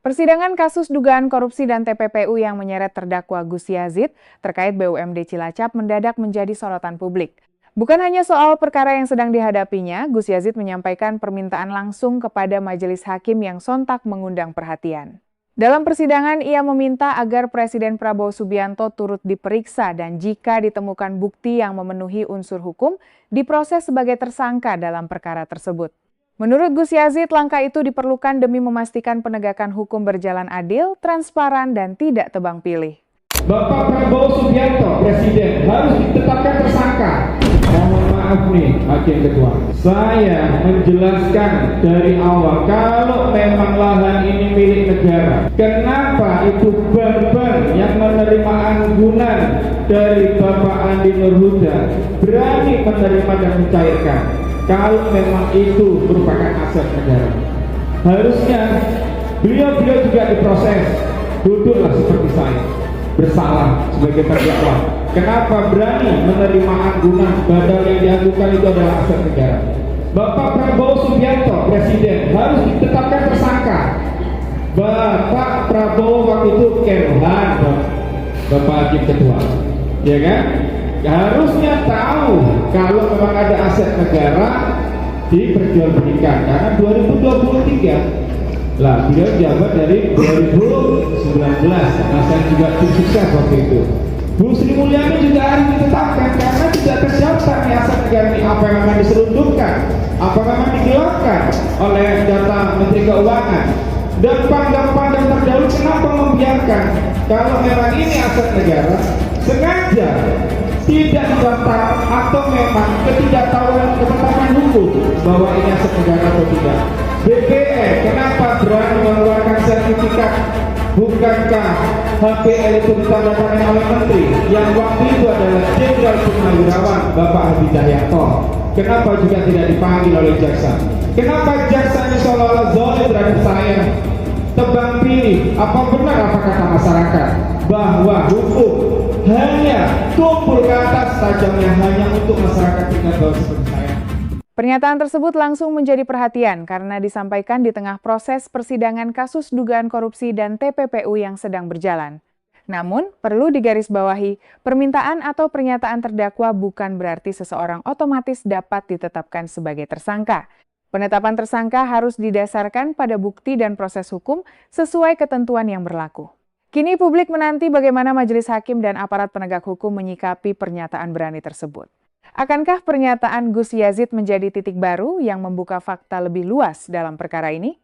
Persidangan kasus dugaan korupsi dan TPPU yang menyeret terdakwa Gus Yazid terkait BUMD Cilacap mendadak menjadi sorotan publik. Bukan hanya soal perkara yang sedang dihadapinya, Gus Yazid menyampaikan permintaan langsung kepada majelis hakim yang sontak mengundang perhatian. Dalam persidangan, ia meminta agar Presiden Prabowo Subianto turut diperiksa dan jika ditemukan bukti yang memenuhi unsur hukum, diproses sebagai tersangka dalam perkara tersebut. Menurut Gus Yazid, langkah itu diperlukan demi memastikan penegakan hukum berjalan adil, transparan, dan tidak tebang pilih. Bapak Prabowo Subianto, Presiden, harus ditetapkan tersangka. Mohon maaf nih, Hakim Ketua. Saya menjelaskan dari awal, kalau memang lahan ini milik negara, kenapa itu beban yang menerima anggunan dari Bapak Andi Nurhuda berani menerima dan mencairkan? Kalau memang itu merupakan aset negara, harusnya beliau juga diproses. Duduklah seperti saya, bersalah sebagai terdakwa. Kenapa berani menerima anggunan padahal yang diajukan itu adalah aset negara? Bapak Prabowo Subianto, Presiden, harus ditetapkan tersangka. Bapak Prabowo waktu itu Kemhan, Bapak Hakim Ketua, ya kan? Harusnya tahu kalau memang ada aset negara diperjualbelikan, karena 2023 lah beliau jabat dari 2019. Nah, saya juga tim sukses waktu itu. Bu Sri Mulyani juga harus ditetapkan karena tidak terdaftar nih aset negara ini. Apa yang akan diselundupkan, apa yang akan digelapkan oleh data Menteri Keuangan. Dan pandang-pandang terdahulu kenapa membiarkan kalau memang ini aset negara sengaja tidak didaftar atau memang ketidaktahuan ketetapan hukum bahwa ini aset negara atau tidak. BPN kenapa berani mengeluarkan sertifikat? Bukankah HPL itu ditandatangani oleh Menteri yang waktu itu adalah Jenderal Purnawirawan Bapak Hadi Cahyanto? Kenapa juga tidak dipanggil oleh jaksa? Kenapa jaksanya seolah-olah zalim terhadap saya? Tebang pilih, apa benar apa kata masyarakat bahwa hukum hanya tumpul ke atas, tajamnya hanya untuk masyarakat tingkat bawah seperti saya? Pernyataan tersebut langsung menjadi perhatian karena disampaikan di tengah proses persidangan kasus dugaan korupsi dan TPPU yang sedang berjalan. Namun, perlu digarisbawahi, permintaan atau pernyataan terdakwa bukan berarti seseorang otomatis dapat ditetapkan sebagai tersangka. Penetapan tersangka harus didasarkan pada bukti dan proses hukum sesuai ketentuan yang berlaku. Kini publik menanti bagaimana majelis hakim dan aparat penegak hukum menyikapi pernyataan berani tersebut. Akankah pernyataan Gus Yazid menjadi titik baru yang membuka fakta lebih luas dalam perkara ini?